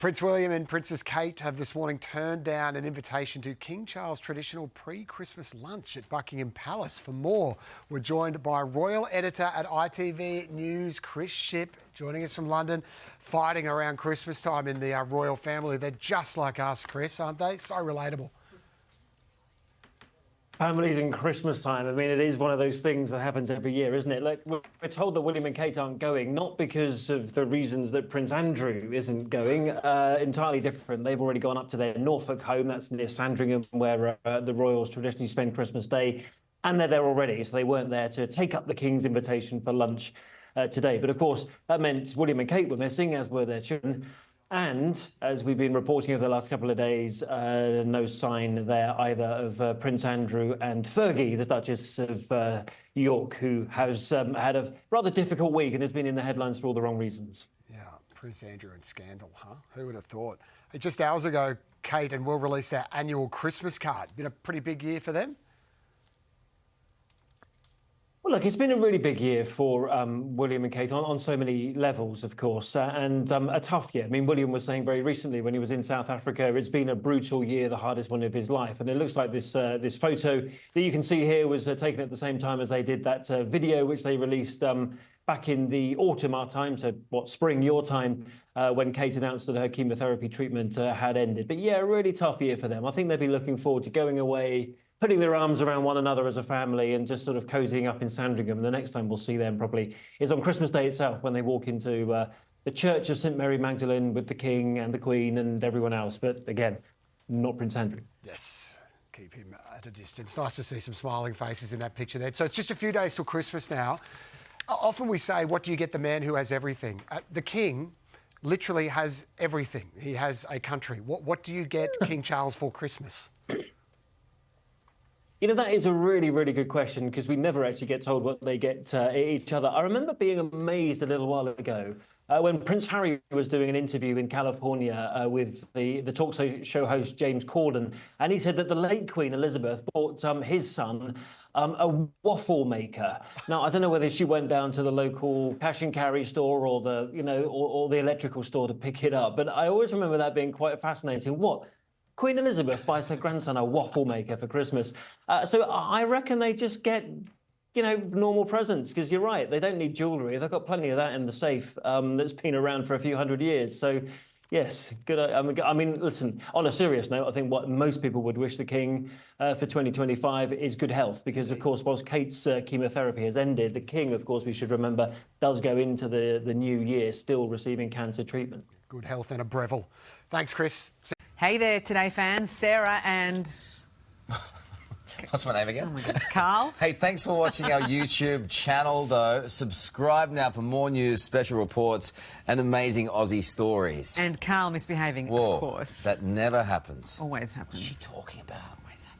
Prince William and Princess Kate have this morning turned down an invitation to King Charles' traditional pre-Christmas lunch at Buckingham Palace. For more, we're joined by royal editor at ITV News, Chris Shipp, joining us from London, fighting around Christmas time in the royal family. They're just like us, Chris, aren't they? So relatable. Families in Christmas time, I mean, it is one of those things that happens every year, isn't it? Like, we're told that William and Kate aren't going, not because of the reasons that Prince Andrew isn't going, entirely different. They've already gone up to their Norfolk home, that's near Sandringham, where the royals traditionally spend Christmas Day, and they're there already, so they weren't there to take up the King's invitation for lunch today. But of course, that meant William and Kate were missing, as were their children. And, as we've been reporting over the last couple of days, no sign there either of Prince Andrew and Fergie, the Duchess of York, who has had a rather difficult week and has been in the headlines for all the wrong reasons. Yeah, Prince Andrew and scandal, huh? Who would have thought? Just hours ago, Kate and Will released their annual Christmas card. Been a pretty big year for them? Well, look, it's been a really big year for William and Kate on so many levels, of course, and a tough year. I mean, William was saying very recently when he was in South Africa, it's been a brutal year, the hardest one of his life. And it looks like this photo that you can see here was taken at the same time as they did that video, which they released back in the autumn, our time, so spring, your time, when Kate announced that her chemotherapy treatment had ended. But yeah, a really tough year for them. I think they'd be looking forward to going away, putting their arms around one another as a family and just sort of cozying up in Sandringham. And the next time we'll see them probably is on Christmas Day itself, when they walk into the Church of St Mary Magdalene with the King and the Queen and everyone else. But again, not Prince Andrew. Yes, keep him at a distance. Nice to see some smiling faces in that picture there. So it's just a few days till Christmas now. Often we say, what do you get the man who has everything? The King literally has everything. He has a country. What do you get King Charles for Christmas? You know, that is a really, really good question, because we never actually get told what they get each other. I remember being amazed a little while ago when Prince Harry was doing an interview in California with the talk show host James Corden, and he said that the late Queen Elizabeth bought his son a waffle maker. Now, I don't know whether she went down to the local cash and carry store or the, or the electrical store to pick it up, but I always remember that being quite fascinating. What? Queen Elizabeth buys her grandson a waffle maker for Christmas. So I reckon they just get, normal presents, because you're right, they don't need jewellery. They've got plenty of that in the safe that's been around for a few hundred years. So, yes, good. I mean, listen, on a serious note, I think what most people would wish the King for 2025 is good health, because, of course, whilst Kate's chemotherapy has ended, the King, of course, we should remember, does go into the new year still receiving cancer treatment. Good health and a Breville. Thanks, Chris. Hey there, Today fans. Sarah and... What's my name again? Oh my God, Carl. Hey, thanks for watching our YouTube channel, though. Subscribe now for more news, special reports and amazing Aussie stories. And Carl misbehaving, Whoa, of course. that never happens. Always happens. What's she talking about? Always happens.